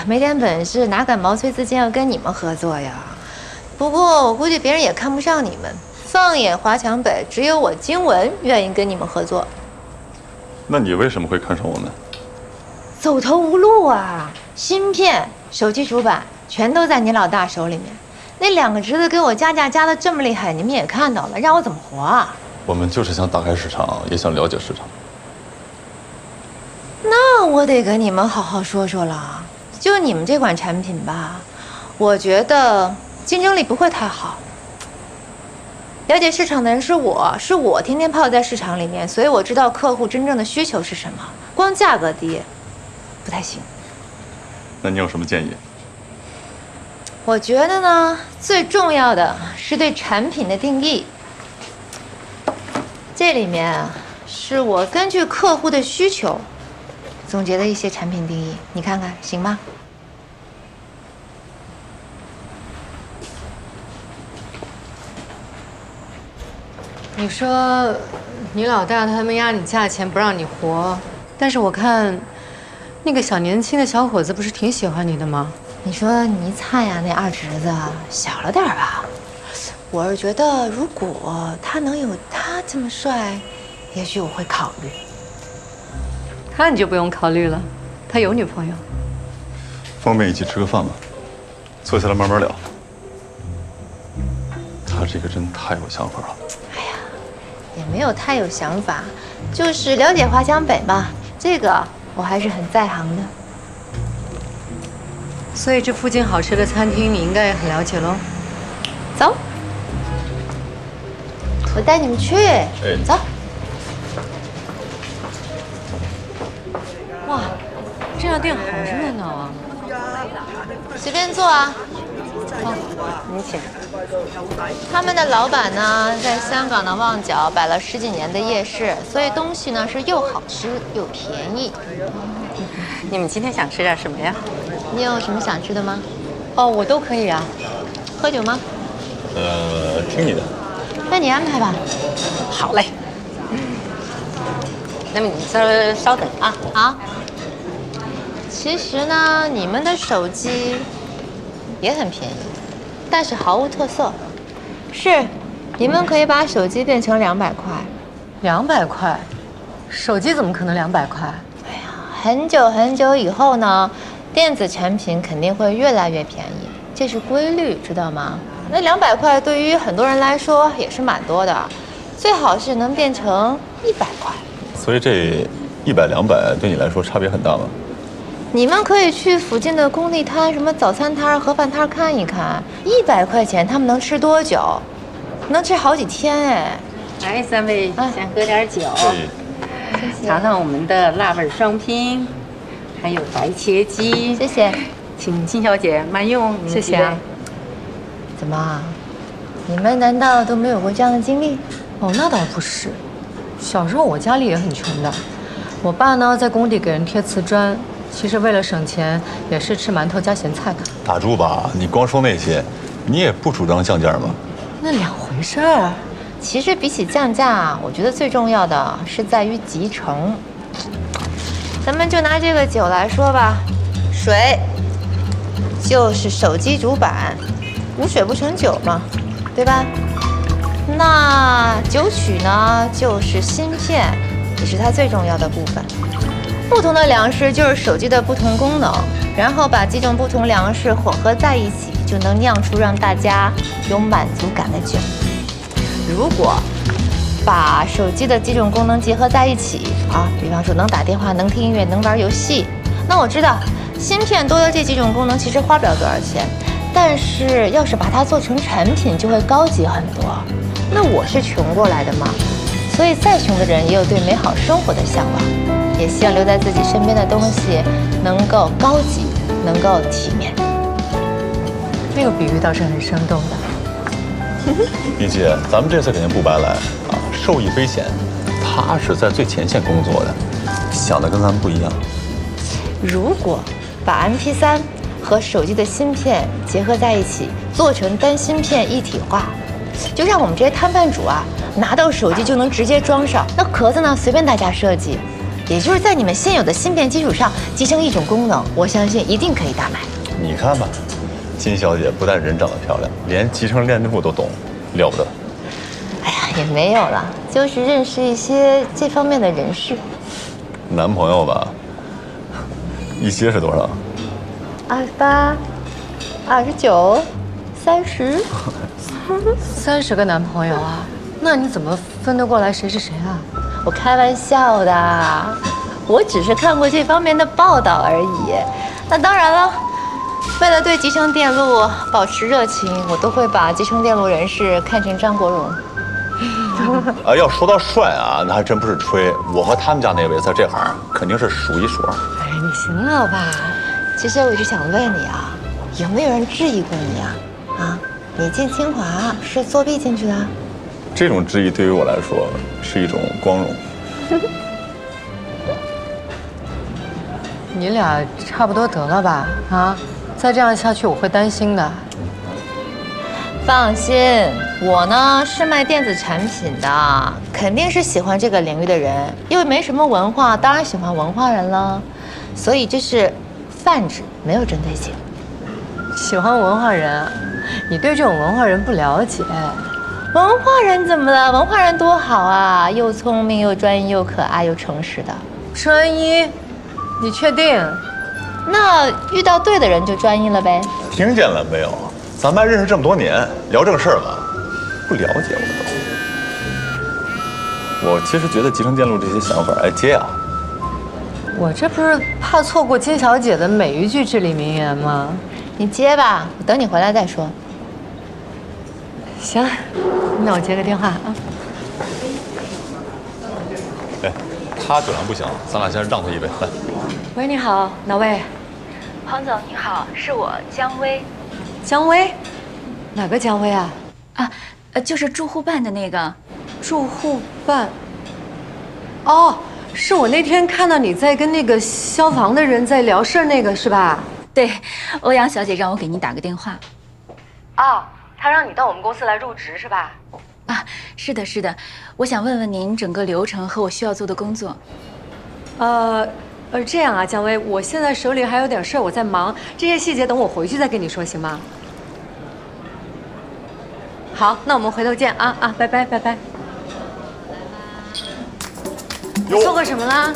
没点本事，哪敢毛遂自荐要跟你们合作呀？不过我估计别人也看不上你们。放眼华强北，只有我经文愿意跟你们合作。那你为什么会看上我们？走投无路啊！芯片、手机主板全都在你老大手里面。那2个侄子给我加价加得这么厉害，你们也看到了，让我怎么活啊？我们就是想打开市场，也想了解市场。那我得跟你们好好说说了。就你们这款产品吧，我觉得竞争力不会太好。了解市场的人是我天天泡在市场里面，所以我知道客户真正的需求是什么。光价格低，不太行。那你有什么建议？我觉得呢，最重要的是对产品的定义。这里面啊，是我根据客户的需求总结的一些产品定义，你看看行吗？你说你老大他们压你价钱不让你活，但是我看那个小年轻的小伙子不是挺喜欢你的吗？你说倪灿呀，那2侄子小了点吧？我是觉得如果他能有他这么帅，也许我会考虑。他你就不用考虑了，他有女朋友。方便一起吃个饭吗？坐下来慢慢聊。他这个真太有想法了。也没有太有想法，就是了解华强北吧，这个我还是很在行的。所以这附近好吃的餐厅你应该也很了解喽。走，我带你们去。走。哇，这家店好热闹啊！随便坐啊。你请。他们的老板呢，在香港的旺角摆了10几年的夜市，所以东西呢是又好吃又便宜。你们今天想吃点什么呀？你有什么想吃的吗？哦，我都可以啊。喝酒吗？听你的。那你安排吧。好嘞。那么你稍等啊。好。其实呢，你们的手机也很便宜，但是毫无特色。是，你们可以把手机变成200块。200块？手机怎么可能200块？哎呀，很久很久以后呢，电子产品肯定会越来越便宜，这是规律，知道吗？那200块对于很多人来说也是蛮多的，最好是能变成100块。所以这100、200对你来说差别很大吗？你们可以去附近的工地摊、什么早餐摊、盒饭摊看一看，100块钱他们能吃多久？能吃好几天哎！来，3位先喝点酒，尝尝我们的辣味双拼，还有白切鸡。谢谢，请金小姐慢用。谢谢啊。怎么，你们难道都没有过这样的经历？哦，那倒不是。小时候我家里也很穷的，我爸呢在工地给人贴瓷砖。其实为了省钱，也是吃馒头加咸菜的。打住吧，你光说那些，你也不主张降价吗？那2回事儿。其实比起降价，我觉得最重要的是在于集成。咱们就拿这个酒来说吧，水就是手机主板，无水不成酒嘛，对吧？那酒曲呢，就是芯片，也是它最重要的部分。不同的粮食就是手机的不同功能，然后把几种不同粮食混合在一起，就能酿出让大家有满足感的酒。如果把手机的几种功能结合在一起啊，比方说能打电话、能听音乐、能玩游戏，那我知道芯片多的这几种功能其实花不了多少钱，但是要是把它做成产品，就会高级很多。那我是穷过来的嘛，所以再穷的人也有对美好生活的向往。也希望留在自己身边的东西能够高级，能够体面。那个比喻倒是很生动的。李姐，咱们这次肯定不白来啊，受益匪浅。他是在最前线工作的，想的跟咱们不一样。如果把 MP3和手机的芯片结合在一起，做成单芯片一体化，就让我们这些摊贩主啊，拿到手机就能直接装上，那壳子呢随便大家设计。也就是在你们现有的芯片基础上集成一种功能，我相信一定可以大卖。你看吧，金小姐不但人长得漂亮，连集成链路都懂，了不得。哎呀，也没有了，就是认识一些这方面的人士。男朋友吧，一些是多少28、29、30。30个男朋友啊？那你怎么分得过来谁是谁啊？我开玩笑的，我只是看过这方面的报道而已。那当然了，为了对集成电路保持热情，我都会把集成电路人士看成张国荣。啊，要说到帅啊，那还真不是吹。我和他们家那位在这行肯定是数一数二。哎，你行了吧？其实我一直想问你啊，有没有人质疑过你啊？啊，你进清华是作弊进去的？这种质疑对于我来说是一种光荣。你俩差不多得了吧？啊，再这样下去我会担心的。放心，我呢是卖电子产品的，肯定是喜欢这个领域的人，又没什么文化，当然喜欢文化人了。所以这是泛指，没有针对性。喜欢文化人啊？你对这种文化人不了解。文化人怎么了？文化人多好啊，又聪明又专一又可爱又诚实的。专一？你确定？那遇到对的人就专一了呗。听见了没有？咱们还认识这么多年，聊正事儿吧。不了解我都。我其实觉得集成电路这些想法，哎，接啊。我这不是怕错过金小姐的每一句至理名言吗？你接吧，我等你回来再说。行，那我接个电话啊。哎，他酒量不行，咱俩先让他一杯，来。喂，你好，哪位？黄总您好，是我姜薇。姜薇？哪个姜薇啊？啊，就是住户办的那个。住户办。哦，是我那天看到你在跟那个消防的人在聊事儿那个是吧？对，欧阳小姐让我给您打个电话。哦，她让你到我们公司来入职是吧？啊，是的，是的，我想问问您整个流程和我需要做的工作。这样啊，姜薇，我现在手里还有点事儿，我在忙，这些细节等我回去再跟你说，行吗？好，那我们回头见啊啊，拜拜拜拜。你错过什么啦？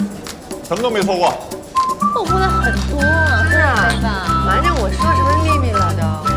什么都没错过。错过了很多，是啊，瞒着我说什么秘密了都？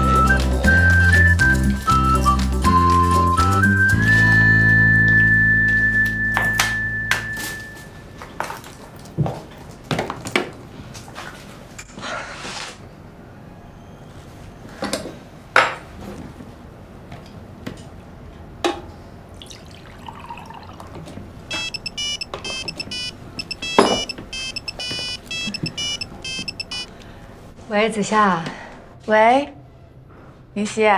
喂，子夏。喂，林夕，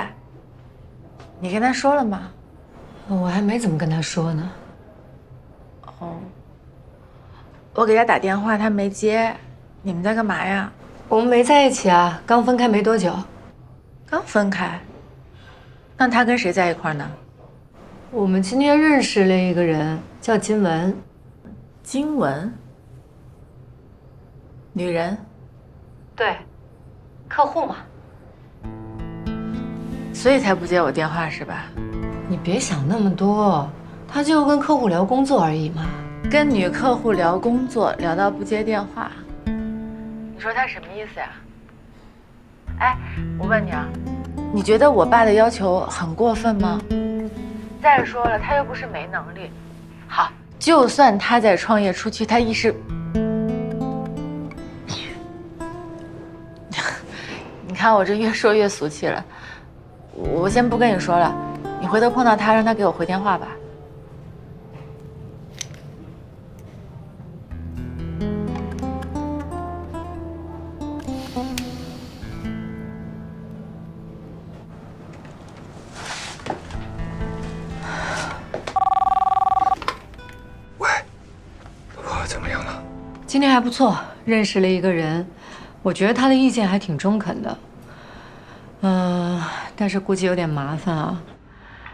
你跟他说了吗？我还没怎么跟他说呢。哦，我给他打电话，他没接。你们在干嘛呀？我们没在一起啊，刚分开没多久。刚分开。那他跟谁在一块呢？我们今天认识了一个人，叫金文。金文？女人？对，客户嘛。所以才不接我电话是吧？你别想那么多，他就跟客户聊工作而已嘛。跟女客户聊工作，聊到不接电话，你说他什么意思呀？哎，我问你啊，你觉得我爸的要求很过分吗？再说了，他又不是没能力。好，就算他在创业初期，他一时……你看我这越说越俗气了。我先不跟你说了，你回头碰到他，让他给我回电话吧。喂，老婆怎么样了？今天还不错，认识了一个人，我觉得他的意见还挺中肯的。但是估计有点麻烦啊。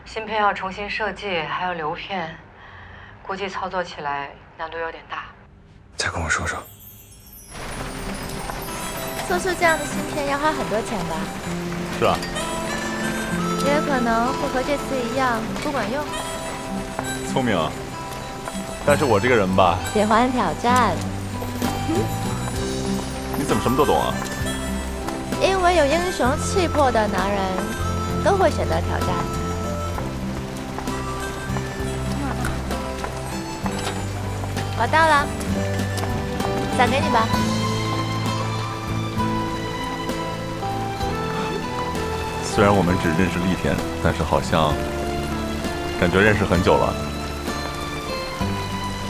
芯片要重新设计，还要流片，估计操作起来难度有点大。再跟我说说。做出这样的芯片要花很多钱吧？是啊，也有可能会和这次一样不管用。聪明啊。但是我这个人吧，喜欢挑战，你怎么什么都懂啊？因为有英雄气魄的男人都会选择挑战。我到了，伞给你吧。虽然我们只认识了1天，但是好像感觉认识很久了。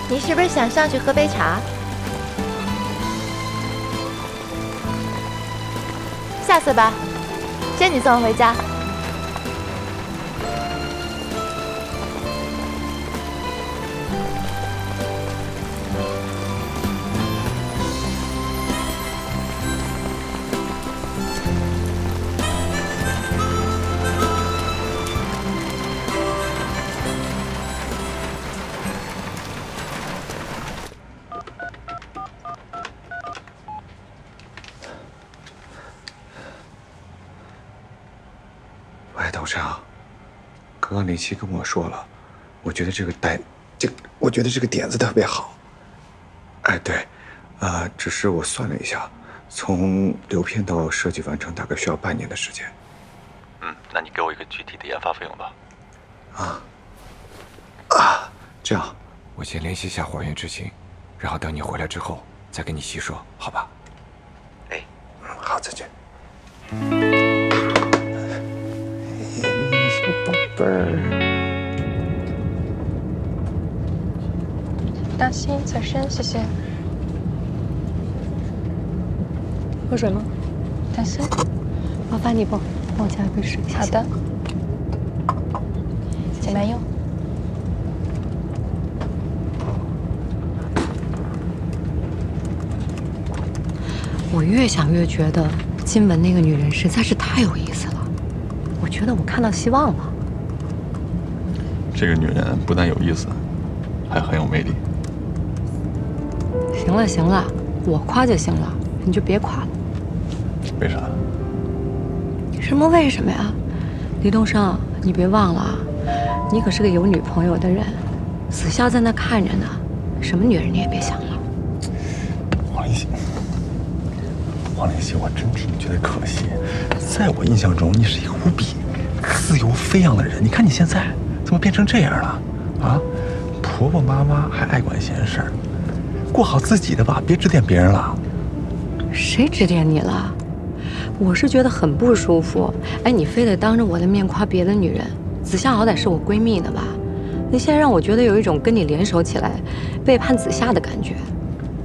你是不是想上去喝杯茶？下次吧，先你送我回家。喂，董事长，刚刚林夕跟我说了，我觉得这个点子特别好。哎，对，只是我算了一下，从流片到设计完成大概需要半年的时间。那你给我一个具体的研发费用吧。这样，我先联系一下华源执行，然后等你回来之后再跟你细说，好吧？哎，好，再见。宝贝儿，大心侧身，谢谢。喝水吗？大心，麻烦你帮我加一杯水。好的。姐慢用。我越想越觉得金文那个女人实在是太有意思了，我觉得我看到希望了。这个女人不但有意思，还很有魅力。行了行了，我夸就行了，你就别夸了。为啥？什么为什么呀？李东升，你别忘了啊，你可是个有女朋友的人，子夏在那看着呢，什么女人你也别想了。王林熙，我真替你觉得可惜。在我印象中，你是一个无比自由飞扬的人。你看你现在怎么变成这样了？啊，婆婆妈妈还爱管闲事儿，过好自己的吧，别指点别人了。谁指点你了？我是觉得很不舒服。哎，你非得当着我的面夸别的女人，子夏好歹是我闺蜜的吧？你现在让我觉得有一种跟你联手起来背叛子夏的感觉。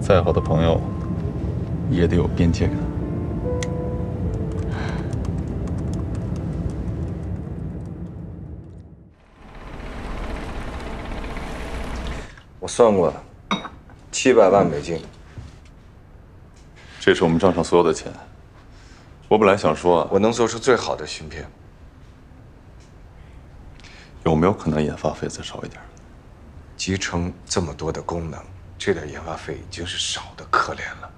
再好的朋友，也得有边界感。我算过了，700万美金。这是我们账上所有的钱。我本来想说，我能做出最好的芯片。有没有可能研发费再少一点？集成这么多的功能，这点研发费已经是少得可怜了。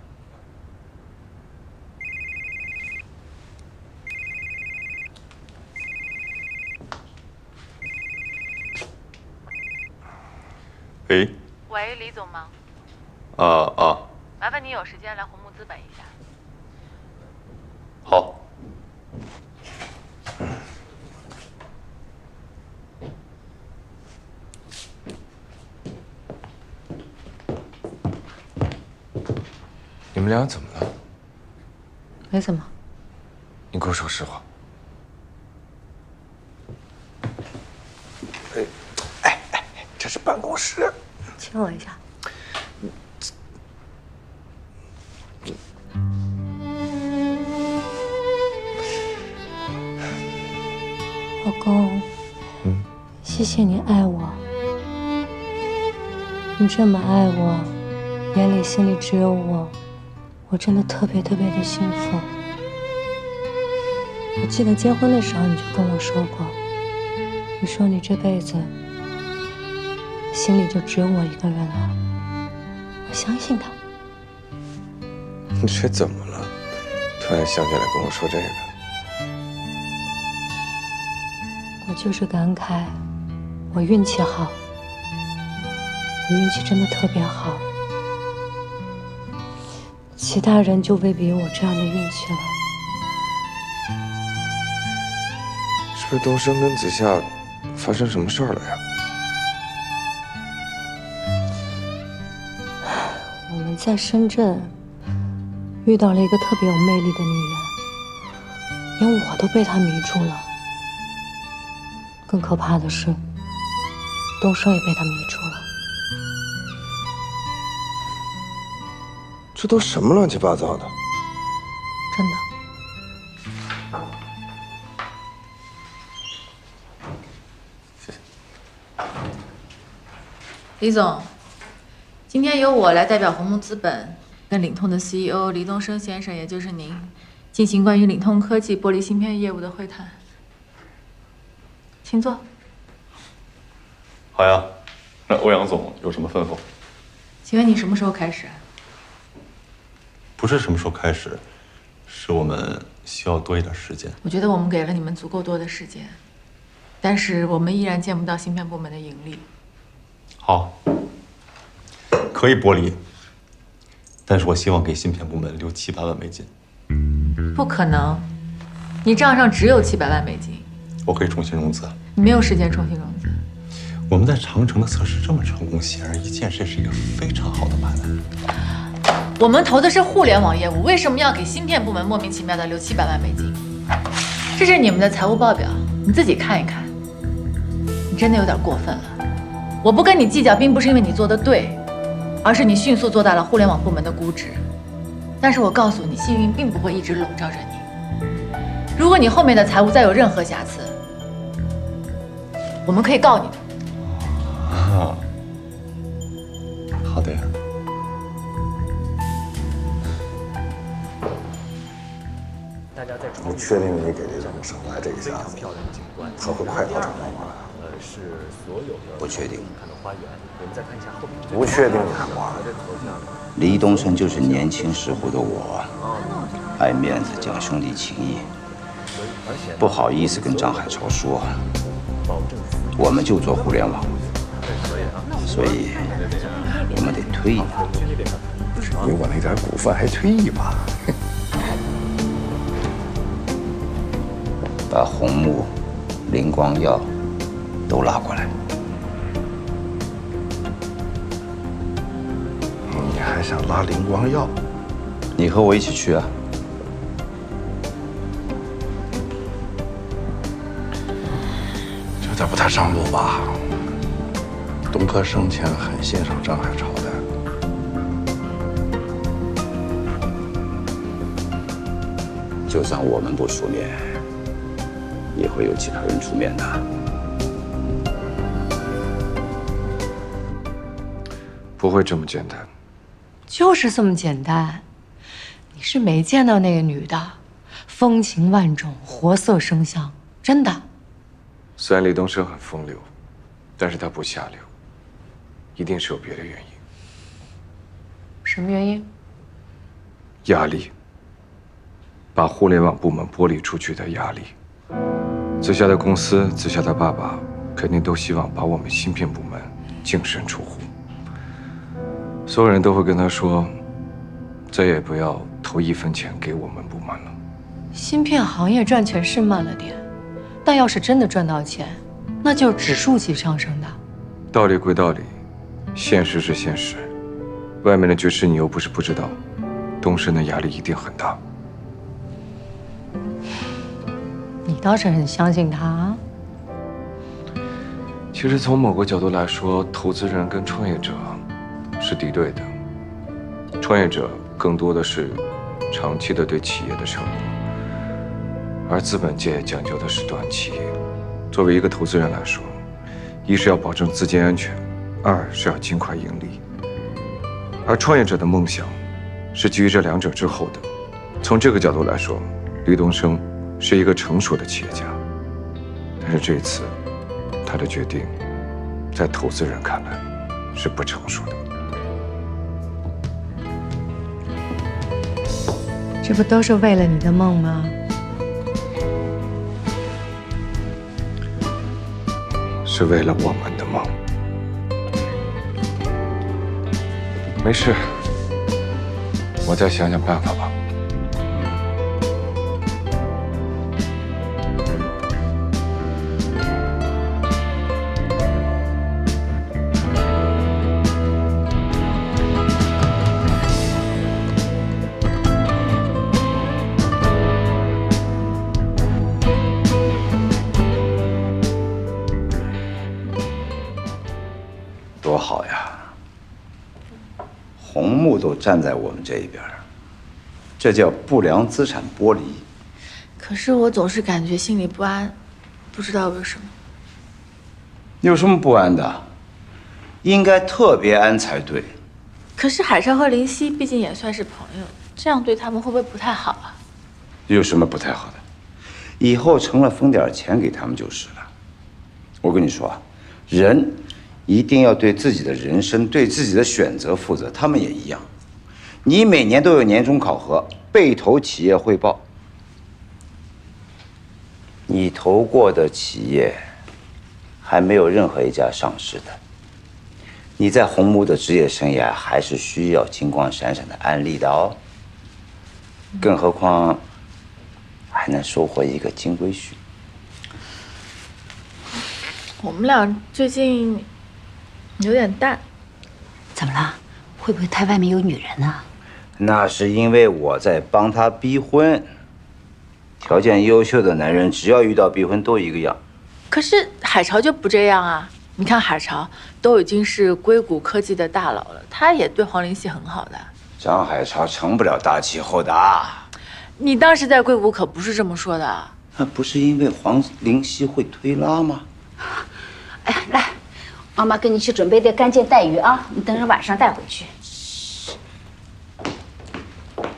喂，喂，李总吗？麻烦你有时间来红木资本一下。好。你们俩怎么了？没怎么。你给我说实话。这是办公室。亲我一下。老公，谢谢你爱我，你这么爱我，眼里心里只有我，我真的特别特别的幸福。我记得结婚的时候你就跟我说过，你说你这辈子心里就只有我一个人了。我相信他。你这怎么了？突然想起来跟我说这个？我就是感慨，我运气好，我运气真的特别好，其他人就未必有我这样的运气了。是不是东升跟子夏发生什么事儿了呀？我们在深圳遇到了一个特别有魅力的女人，连我都被她迷住了。更可怕的是，东升也被她迷住了。这都什么乱七八糟的？真的。李总，今天由我来代表鸿蒙资本跟领通的 CEO 黎东升先生，也就是您，进行关于领通科技玻璃芯片业务的会谈。请坐。好呀，那欧阳总有什么吩咐？请问你什么时候开始？不是什么时候开始，是我们需要多一点时间。我觉得我们给了你们足够多的时间，但是我们依然见不到芯片部门的盈利。好，可以剥离，但是我希望给芯片部门留700万美金。不可能，你账上只有700万美金。我可以重新融资。你没有时间重新融资。我们在长城的测试这么成功，显而易见，这是一个非常好的买卖。我们投的是互联网业务，为什么要给芯片部门莫名其妙的留700万美金？这是你们的财务报表，你自己看一看。你真的有点过分了。我不跟你计较，并不是因为你做的对，而是你迅速做大了互联网部门的估值。但是我告诉你，幸运并不会一直笼罩着你。如果你后面的财务再有任何瑕疵，我们可以告你的。好的呀。你确定你给这种省来这一下子，他会快刀斩乱麻？不确定。不确定你还麻？黎东升就是年轻时候的我，爱面子，讲兄弟情义，不好意思跟张海潮说，我们就做互联网，所以我们得推一把。你我那点股份还推一把？把红木、灵光药都拉过来。你还想拉灵光药？你和我一起去啊！这有点不太上路吧？东科生前很欣赏张海潮的。就算我们不出面，也会有其他人出面的。不会这么简单。就是这么简单。你是没见到那个女的，风情万种，活色生香，真的。虽然李东升很风流，但是他不下流，一定是有别的原因。什么原因？压力。把互联网部门剥离出去的压力。子夏的公司，子夏的爸爸肯定都希望把我们芯片部门净身出户。所有人都会跟他说，再也不要投1分钱给我们部门了。芯片行业赚钱是慢了点，但要是真的赚到钱，那就是指数级上升的。道理归道理，现实是现实。外面的局势你又不是不知道，东升的压力一定很大。你倒是很相信他啊。其实从某个角度来说，投资人跟创业者是敌对的。创业者更多的是长期的对企业的承诺，而资本界讲究的是短期。作为一个投资人来说，一是要保证资金安全，二是要尽快盈利。而创业者的梦想是基于这两者之后的。从这个角度来说，李东升是一个成熟的企业家，但是这次他的决定，在投资人看来是不成熟的。这不都是为了你的梦吗？是为了我们的梦。没事，我再想想办法吧。多好呀！红木都站在我们这一边，这叫不良资产剥离。可是我总是感觉心里不安，不知道为什么。有什么不安的？应该特别安才对。可是海潮和林夕毕竟也算是朋友，这样对他们会不会不太好啊？有什么不太好的？以后成了分点钱给他们就是了。我跟你说啊，人一定要对自己的人生、对自己的选择负责。他们也一样。你每年都有年终考核，被投企业汇报。你投过的企业，还没有任何一家上市的。你在红木的职业生涯还是需要金光闪闪的案例的哦。更何况，还能收获一个金龟婿。我们俩最近有点淡。怎么了？会不会他外面有女人啊？那是因为我在帮他逼婚。条件优秀的男人，只要遇到逼婚都一个样。可是海潮就不这样啊！你看海潮都已经是硅谷科技的大佬了，他也对黄林夕很好的。张海潮成不了大气候的啊。你当时在硅谷可不是这么说的。那不是因为黄林夕会推拉吗？哎，来，妈妈给你去准备点干煎带鱼啊，你等着晚上带回去。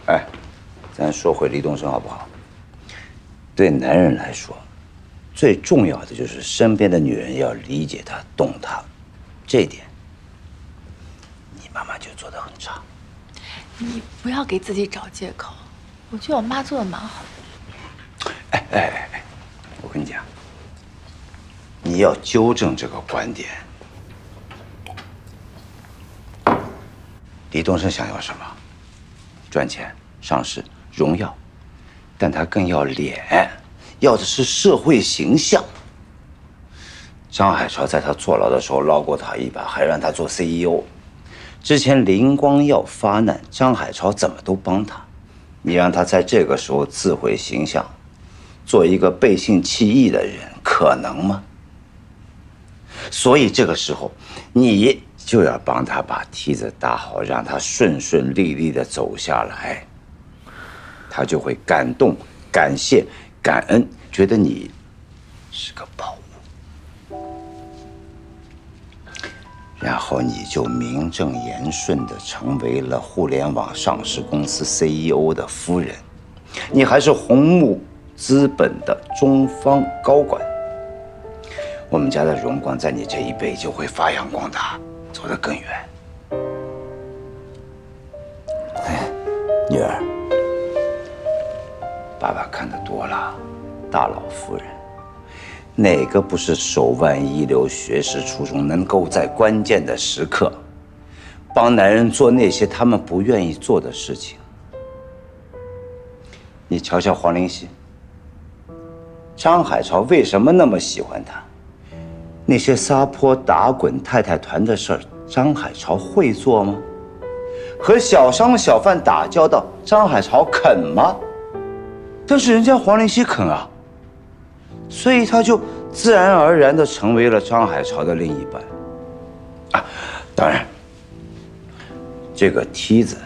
哎，咱说回李东升好不好？对男人来说，最重要的就是身边的女人要理解他、懂他，这一点，你妈妈就做得很差。你不要给自己找借口，我觉得我妈做的蛮好的。哎，我跟你讲，你要纠正这个观点。李东升想要什么？赚钱、上市、荣耀，但他更要脸，要的是社会形象。张海潮在他坐牢的时候捞过他一把，还让他做 CEO。之前林光耀发难，张海潮怎么都帮他。你让他在这个时候自毁形象，做一个背信弃义的人，可能吗？所以这个时候，你就要帮他把梯子搭好，让他顺顺利利的走下来，他就会感动、感谢、感恩，觉得你是个宝物，然后你就名正言顺的成为了互联网上市公司 CEO 的夫人，你还是红木资本的中方高管。我们家的荣光在你这一辈就会发扬光大，走得更远。哎，女儿，爸爸看得多了，大老夫人，哪个不是手腕一流、学识出众，能够在关键的时刻帮男人做那些他们不愿意做的事情？你瞧瞧黄林夕，张海潮为什么那么喜欢他？那些撒泼打滚太太团的事儿，张海潮会做吗？和小商小贩打交道，张海潮肯吗？但是人家黄林夕肯啊，所以他就自然而然地成为了张海潮的另一半。啊，当然，这个梯子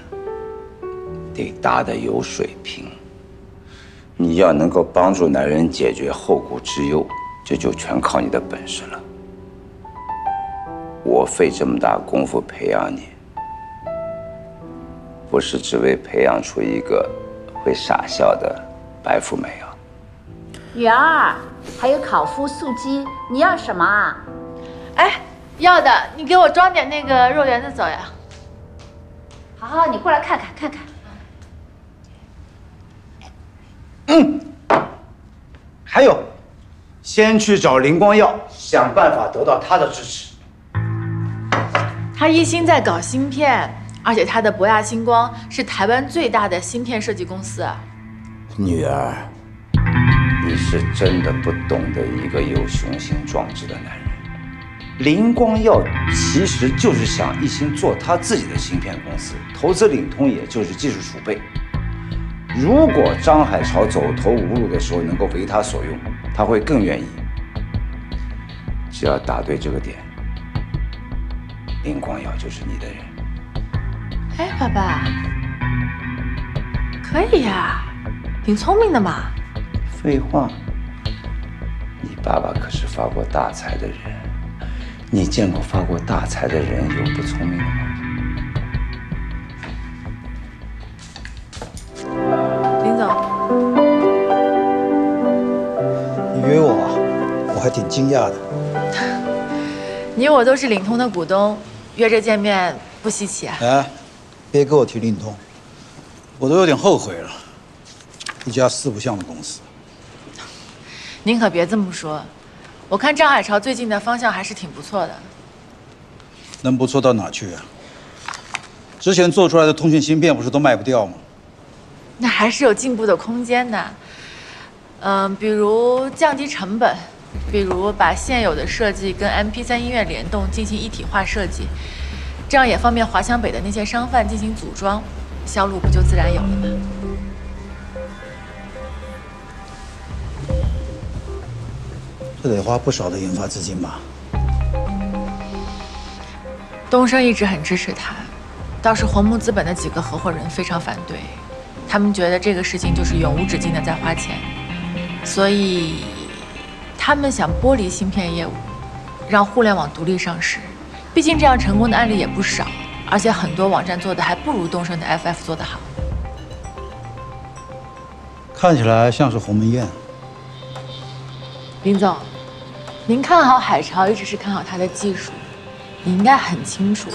得搭得有水平。你要能够帮助男人解决后顾之忧，这就全靠你的本事了。我费这么大功夫培养你，不是只为培养出一个会傻笑的白富美啊。女儿，还有烤麸素鸡，你要什么啊？哎，要的，你给我装点那个肉圆子走呀。好好，你过来看看。还有，先去找林光耀，想办法得到他的支持。他一心在搞芯片，而且他的博亚星光是台湾最大的芯片设计公司。女儿，你是真的不懂得一个有雄心壮志的男人。林光耀其实就是想一心做他自己的芯片公司，投资领通也就是技术储备。如果张海潮走投无路的时候能够为他所用，他会更愿意。只要打对这个点，林光耀就是你的人。哎，爸爸，可以呀，挺聪明的嘛。废话，你爸爸可是发过大财的人，你见过发过大财的人有不聪明的吗？林总，你约我啊，我还挺惊讶的。你我都是领通的股东，约着见面不稀奇啊。哎，别给我提领通，我都有点后悔了。一家四不像的公司。您可别这么说，我看张海潮最近的方向还是挺不错的。能不错到哪去啊？之前做出来的通讯芯片不是都卖不掉吗？那还是有进步的空间的。比如降低成本，比如把现有的设计跟 MP3 音乐联动进行一体化设计，这样也方便华强北的那些商贩进行组装，销路不就自然有了吗？这得花不少的研发资金吧？东升一直很支持他，倒是红木资本的几个合伙人非常反对，他们觉得这个事情就是永无止境的在花钱，所以他们想剥离芯片业务，让互联网独立上市。毕竟这样成功的案例也不少，而且很多网站做的还不如东升的 FF 做得好。看起来像是鸿门宴。林总，您看好海潮一直是看好他的技术，你应该很清楚，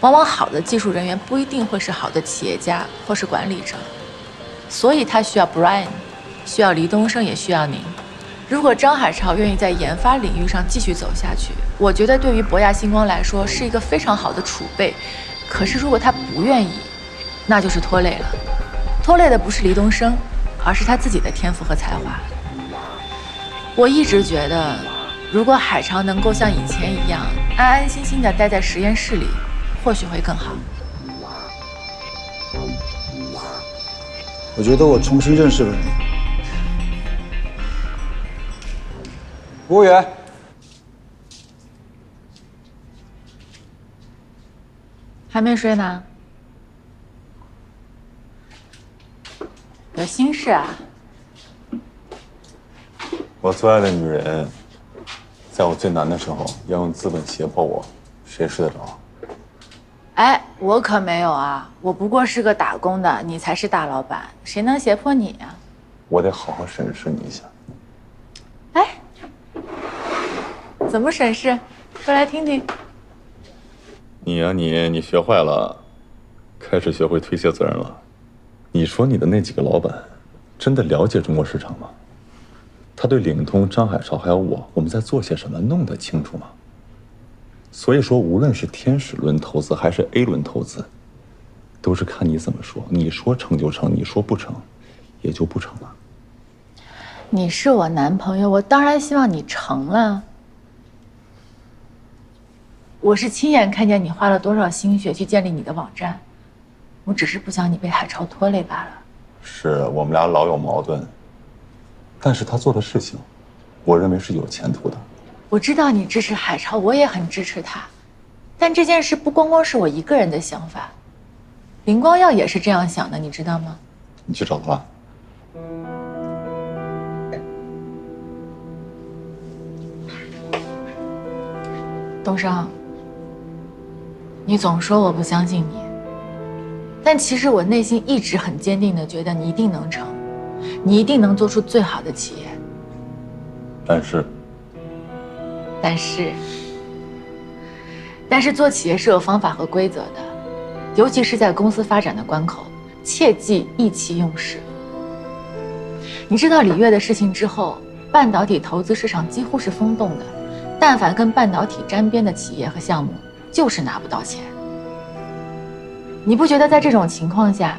往往好的技术人员不一定会是好的企业家或是管理者，所以他需要 Brian， 需要黎东升，也需要您。如果张海潮愿意在研发领域上继续走下去，我觉得对于博亚星光来说是一个非常好的储备。可是如果他不愿意，那就是拖累了。拖累的不是黎东升，而是他自己的天赋和才华。我一直觉得，如果海潮能够像以前一样安安心心地待在实验室里，或许会更好。我觉得我重新认识了你。服务员，还没睡呢？有心事啊？我最爱的女人，在我最难的时候要用资本胁迫我，谁睡得着？哎，我可没有啊，我不过是个打工的，你才是大老板，谁能胁迫你呀？我得好好审视你一下。哎，怎么审视？说来听听。你呀你学坏了，开始学会推卸责任了。你说你的那几个老板，真的了解中国市场吗？他对领通、张海潮还有我们在做些什么弄得清楚吗？所以说，无论是天使轮投资还是 A 轮投资，都是看你怎么说。你说成就成，你说不成，也就不成了。你是我男朋友，我当然希望你成了。我是亲眼看见你花了多少心血去建立你的网站，我只是不想你被海潮拖累罢了。是我们俩老有矛盾，但是他做的事情，我认为是有前途的。我知道你支持海潮，我也很支持他，但这件事不光光是我一个人的想法，林光耀也是这样想的，你知道吗？你去找他了？东升，你总说我不相信你，但其实我内心一直很坚定的觉得你一定能成，你一定能做出最好的企业。但是做企业是有方法和规则的，尤其是在公司发展的关口，切忌意气用事。你知道李悦的事情之后，半导体投资市场几乎是疯动的，但凡跟半导体沾边的企业和项目，就是拿不到钱。你不觉得在这种情况下，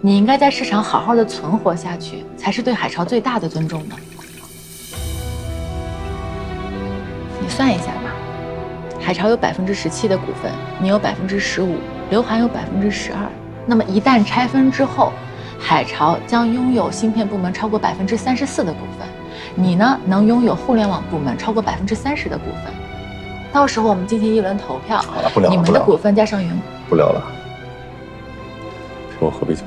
你应该在市场好好的存活下去，才是对海潮最大的尊重吗？你算一下吧，海潮有17%的股份，你有15%，刘涵有12%。那么一旦拆分之后，海潮将拥有芯片部门超过34%的股份，你呢能拥有互联网部门超过30%的股份。到时候我们进行一轮投票，好了，不聊了，你们的股份加上员工。不聊了，陪我喝杯酒。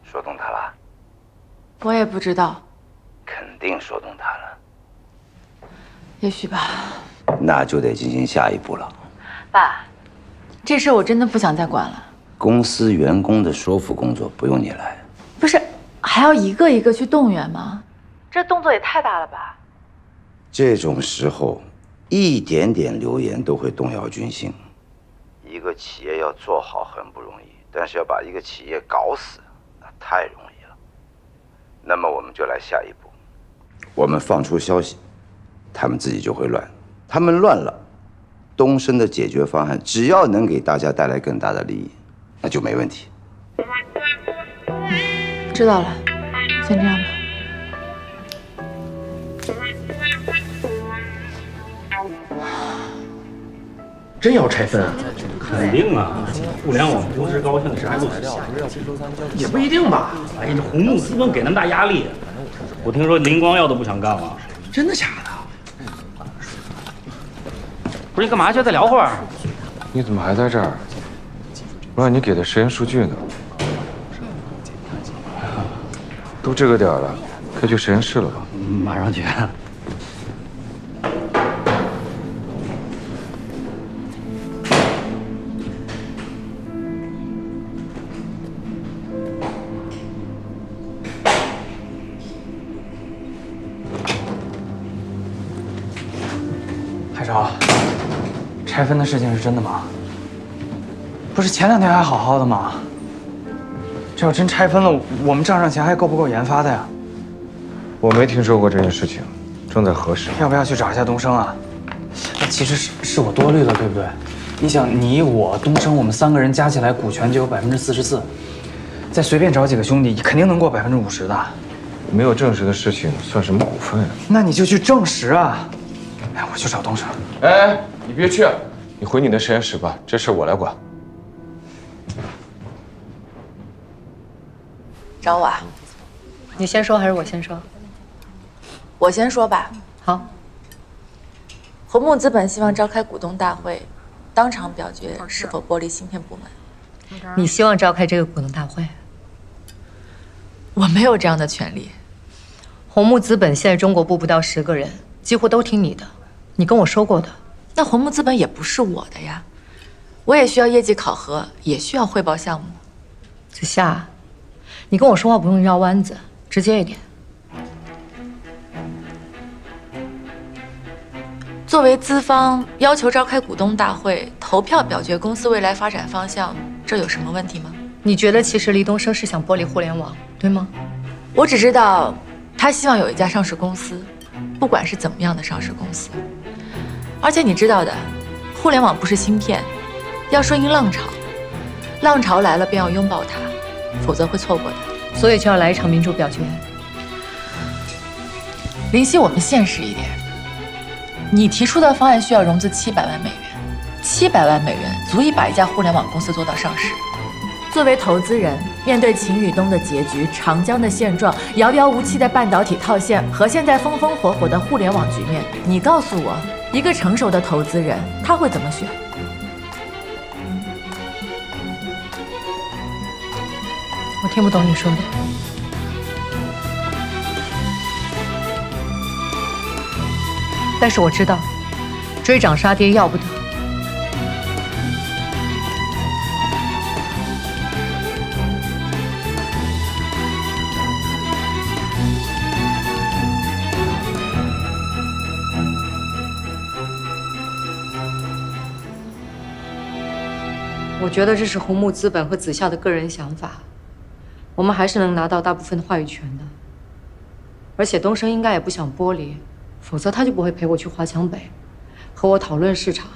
说动他了？我也不知道，肯定说动他了。也许吧。那就得进行下一步了。爸，这事我真的不想再管了。公司员工的说服工作不用你来。不是，还要一个一个去动员吗？这动作也太大了吧！这种时候，一点点流言都会动摇军心。一个企业要做好很不容易，但是要把一个企业搞死，那太容易了。那么我们就来下一步，我们放出消息，他们自己就会乱。他们乱了，东升的解决方案只要能给大家带来更大的利益，那就没问题。知道了，先这样吧。真要拆分啊？肯定啊！互联网公司高兴，谁还不知道？也不一定吧。哎呀，这红木资本给那么大压力，我听说林光耀都不想干了。真的假的？不是你干嘛去？再聊会儿。你怎么还在这儿？我让你给的实验数据呢。都这个点了，该去实验室了吧？马上去。海潮，拆分的事情是真的吗？不是前2天还好好的吗？这要真拆分了，我们账上钱还够不够研发的呀？我没听说过这件事情，正在核实。要不要去找一下东升啊？其实是我多虑了，对不对？你想，你我东升，我们3个人加起来股权就有44%，再随便找几个兄弟，肯定能过50%的。没有证实的事情算什么股份啊？那你就去证实啊！哎，我去找东升。哎，你别去，你回你的实验室吧，这事我来管。找我啊？你先说还是我先说？我先说吧。好。红木资本希望召开股东大会，当场表决是否剥离芯片部门。你希望召开这个股东大会？我没有这样的权利。红木资本现在中国部不到10个人，几乎都听你的，你跟我说过的。那红木资本也不是我的呀，我也需要业绩考核，也需要汇报项目。子夏，你跟我说话不用绕弯子，直接一点。作为资方，要求召开股东大会，投票表决公司未来发展方向，这有什么问题吗？你觉得其实黎东升是想剥离互联网，对吗？我只知道，他希望有一家上市公司，不管是怎么样的上市公司。而且你知道的，互联网不是芯片，要顺应浪潮，浪潮来了便要拥抱它，否则会错过的。所以就要来一场民主表决。林夕，我们现实一点，你提出的方案需要融资700万美元，700万美元足以把一家互联网公司做到上市。作为投资人，面对秦宇东的结局、长江的现状、遥遥无期的半导体套现和现在风风火火的互联网局面，你告诉我，一个成熟的投资人他会怎么选？我听不懂你说的。但是我知道，追涨杀跌要不得。我觉得这是红木资本和子夏的个人想法，我们还是能拿到大部分的话语权的。而且东升应该也不想剥离，否则他就不会陪我去华强北，和我讨论市场。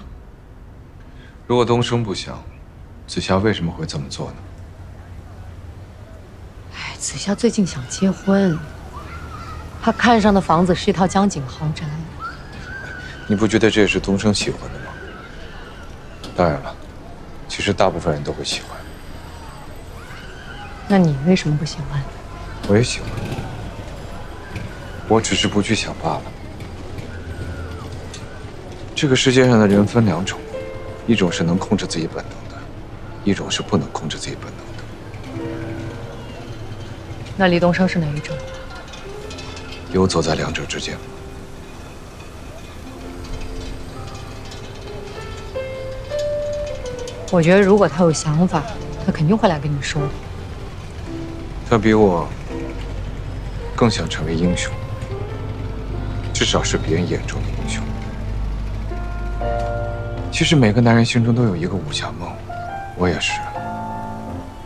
如果东升不想，子夏为什么会这么做呢？哎，子夏最近想结婚，他看上的房子是一套江景豪宅。你不觉得这也是东升喜欢的吗？当然了，其实大部分人都会喜欢。那你为什么不喜欢？我也喜欢，我只是不去想罢了。这个世界上的人分两种，一种是能控制自己本能的，一种是不能控制自己本能的。那李东升是哪一种？游走在两者之间。我觉得如果他有想法，他肯定会来跟你说的。他比我更想成为英雄，至少是别人眼中的英雄。其实每个男人心中都有一个武侠梦，我也是，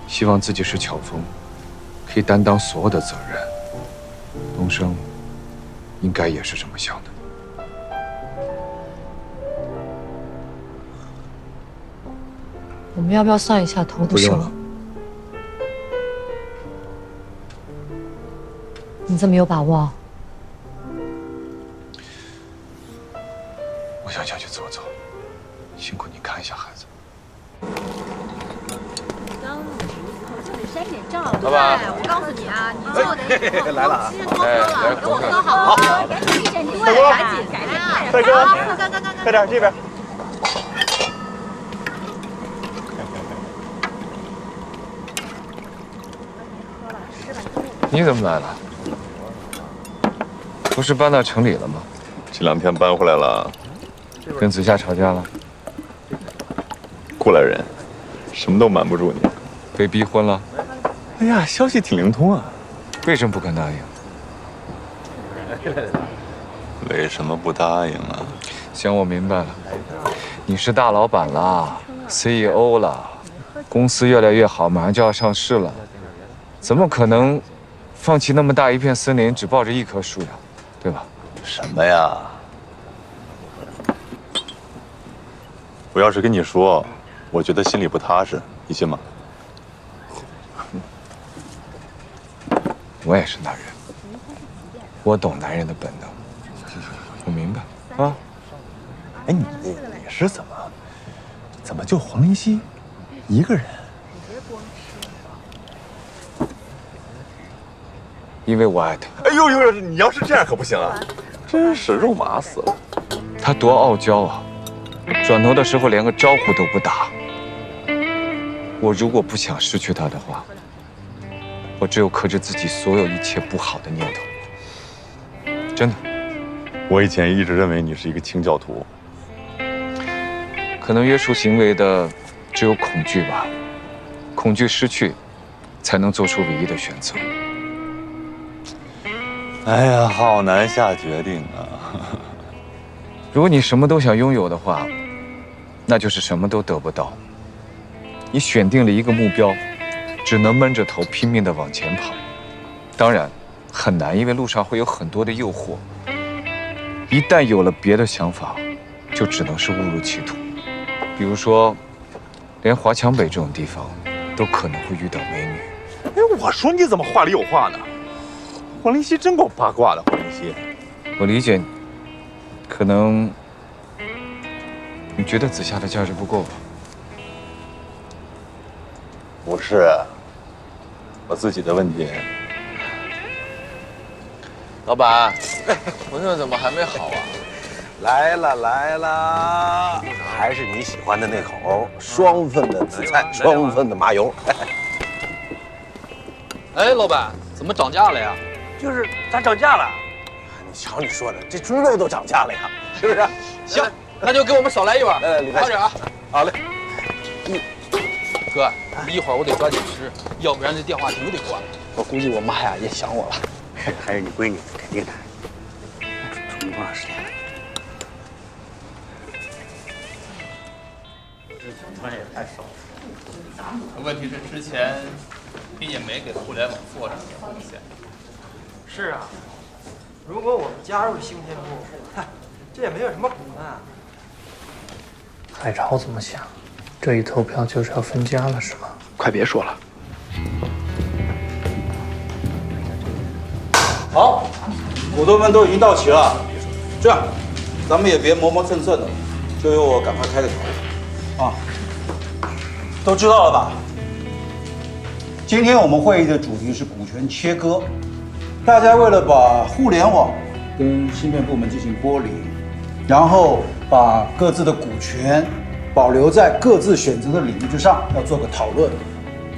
希望自己是乔峰，可以担当所有的责任。东升应该也是这么想的。我们要不要算一下头的手？你这么有把握？我想下去走走，辛苦你看一下孩子。老板，我告诉你啊，你就得来了啊！来，给我喝好，赶紧，大哥，快点这边。你怎么来了？不是搬到城里了吗？这2天搬回来了。跟子夏吵架了？过来人，什么都瞒不住你。被逼婚了？哎呀，消息挺灵通啊。为什么不肯答应？为什么不答应啊？想我明白了，你是大老板了 ，CEO 了，公司越来越好，马上就要上市了，怎么可能放弃那么大一片森林，只抱着一棵树呀？对吧？什么呀？我要是跟你说，我觉得心里不踏实，你信吗？我也是男人，我懂男人的本能，我明白啊。哎，你是怎么就黄林溪一个人？因为我爱他。哎呦，你要是这样可不行啊！真是肉麻死了。他多傲娇啊，转头的时候连个招呼都不打。我如果不想失去他的话，我只有克制自己所有一切不好的念头。真的。我以前一直认为你是一个清教徒。可能约束行为的只有恐惧吧，恐惧失去，才能做出唯一的选择。哎呀，好难下决定啊！如果你什么都想拥有的话，那就是什么都得不到。你选定了一个目标，只能闷着头拼命地往前跑。当然，很难，因为路上会有很多的诱惑。一旦有了别的想法，就只能是误入歧途。比如说，连华强北这种地方，都可能会遇到美女。哎，我说你怎么话里有话呢？黄林溪真够八卦的，黄林溪。我理解你，可能你觉得子夏的价值不够吧？不是，我自己的问题。老板，馄饨怎么还没好啊？来了，还是你喜欢的那口，双份的紫菜，双份的麻油。哎，老板，怎么涨价了呀？就是咋涨价了？你瞧你说的，这猪肉都涨价了呀，是不是？行，那就给我们少来一碗，快点啊！好嘞。哥，一会儿我得抓紧吃，要不然这电话亭就得关了。我估计我妈呀也想我了。还是你闺女，肯定的。处多长时间了？这小川也太少了。问题是之前你也没给互联网做什么贡献。是啊，如果我们加入芯片部，嗨，这也没有什么苦难啊。海潮怎么想？这一投票就是要分家了，是吗？快别说了。好，股东们都已经到齐了，这样，咱们也别磨磨蹭蹭的，就由我赶快开个头。啊，都知道了吧？今天我们会议的主题是股权切割，大家为了把互联网跟芯片部门进行剥离，然后把各自的股权保留在各自选择的领域之上，要做个讨论。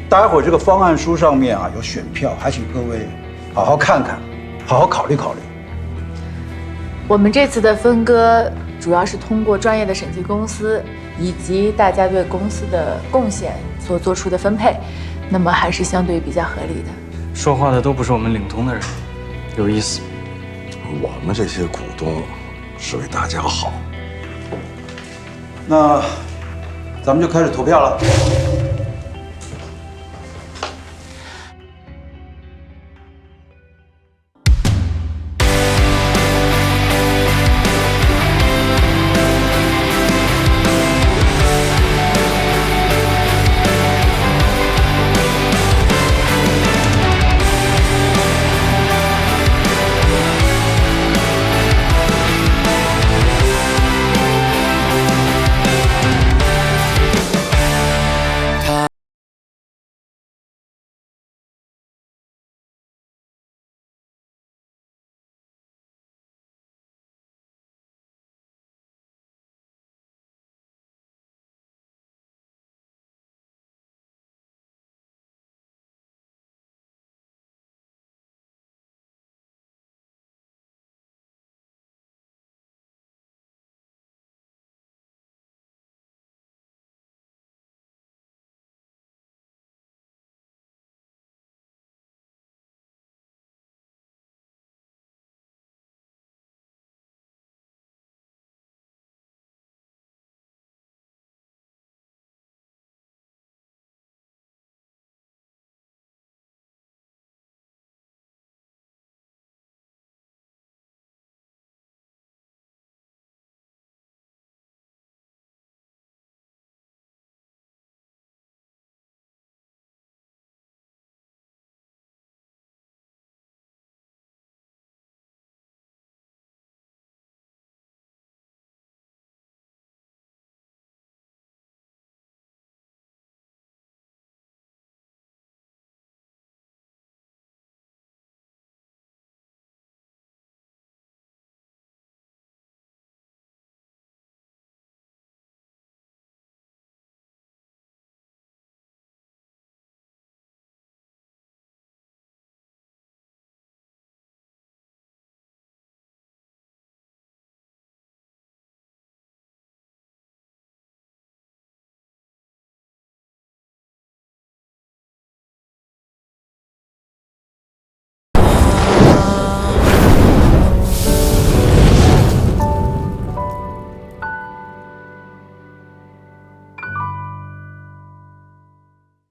待会儿这个方案书上面啊有选票，还请各位好好看看，好好考虑考虑。我们这次的分割主要是通过专业的审计公司以及大家对公司的贡献所做出的分配，那么还是相对比较合理的。说话的都不是我们领通的人，有意思。我们这些股东是为大家好。那咱们就开始投票了。